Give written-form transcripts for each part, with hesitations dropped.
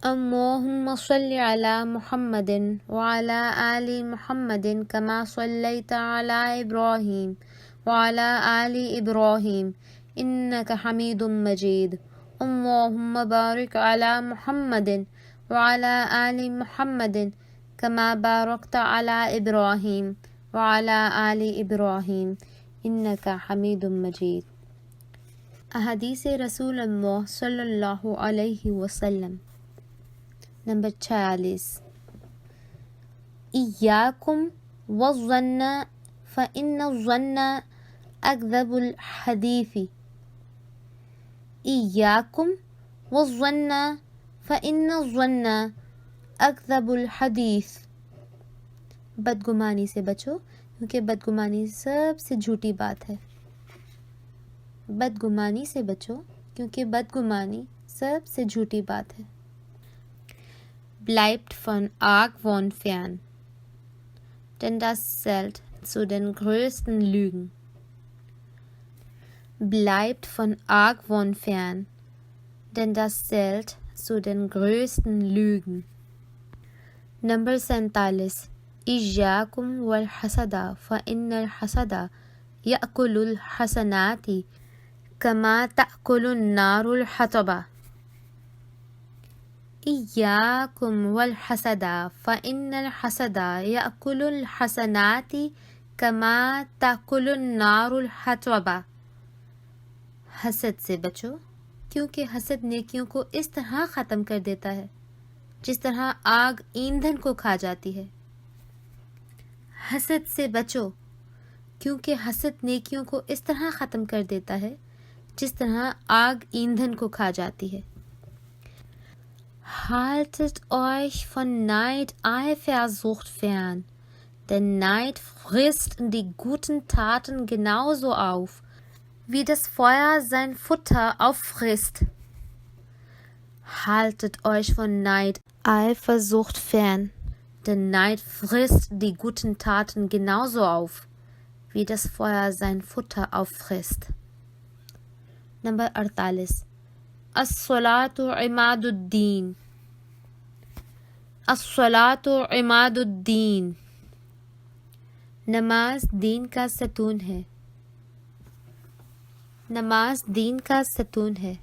اللهم صل على محمد وعلى آل محمد كما صليت على إبراهيم وعلى آل إبراهيم إنك حميد مجيد. اللهم بارك على محمد وعلى آل محمد كما باركت على إبراهيم وعلى آل إبراهيم إنك حميد مجيد. احادیث رسول اللہ صلی اللہ علیہ وسلم. نمبر 46. إياكم والظن فإن الظن أكذب الحديث. إياكم والظن فإن الظن أكذب الحديث. بدگمانی سے بچو کیونکہ بدگمانی سب سے جھوٹی بات ہے. بدگمانی سے بچو کیونکہ بدگمانی سب سے جھوٹی بات ہے. Bleibt von Argwohn fern, denn das zählt zu den größten Lügen. Bleibt von Argwohn fern, denn das zählt zu den größten Lügen. Number 47. إياكم والحسد فإن الحسد يأكل الحسنات كما تأكل النار الحطب. إياكم والحسد فإن الحسد يأكل الحسنات كما تأكل النار الحطب. حسد سے بچو کیونکہ حسد نیکیوں کو اس طرح ختم کر دیتا ہے جس طرح آگ ایندھن کو کھا جاتی ہے. حسد سے بچو کیونکہ حسد نیکیوں کو اس طرح ختم کر دیتا ہے جس طرح آگ ایندھن کو کھا جاتی ہے. Haltet euch von Neid, Eifersucht fern, denn Neid frisst die guten Taten genauso auf, wie das Feuer sein Futter auffrisst. Haltet euch von Neid, Eifersucht fern, denn Neid frisst die guten Taten genauso auf, wie das Feuer sein Futter auffrisst. Number 48. الصلاة عماد الدین. الصلاة عماد الدین. نماز دین کا ستون ہے. نماز دین کا ستون ہے.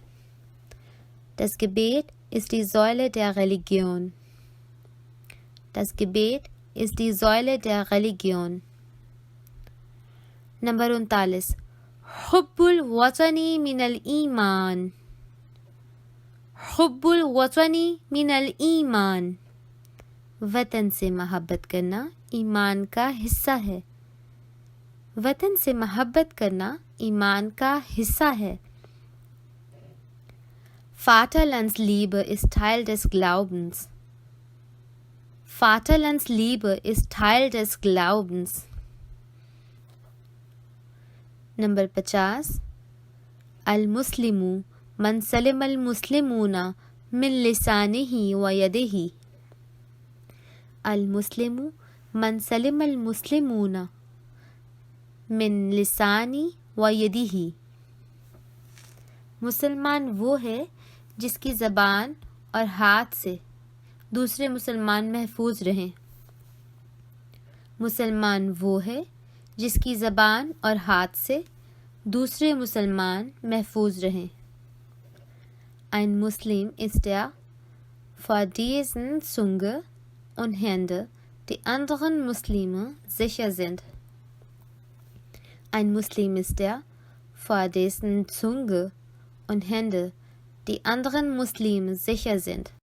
Das Gebet ist die Säule der Religion. Das Gebet ist die Säule der Religion. Number 39. حب الوطن من الإيمان. حب الوطن من الإيمان. وطن سے محبت کرنا ایمان کا حصہ ہے. وطن سے محبت کرنا ایمان کا حصہ ہے. Vaterlandsliebe ist Teil des Glaubens. Vaterlandsliebe ist Teil des Glaubens. Number 50. المسلم من سلم المسلمون من لسانه ويده. المسلم من سلم المسلمون من لسانه ويده. مسلمان وہ ہے جس کی زبان اور ہاتھ سے دوسرے مسلمان محفوظ رہیں. مسلمان وہ ہے جس کی زبان اور ہاتھ سے دوسرے مسلمان محفوظ رہیں. Ein Muslim ist der, vor dessen Zunge und Hände die anderen Muslime sicher sind. Ein Muslim ist der, vor dessen Zunge und Hände die anderen Muslime sicher sind.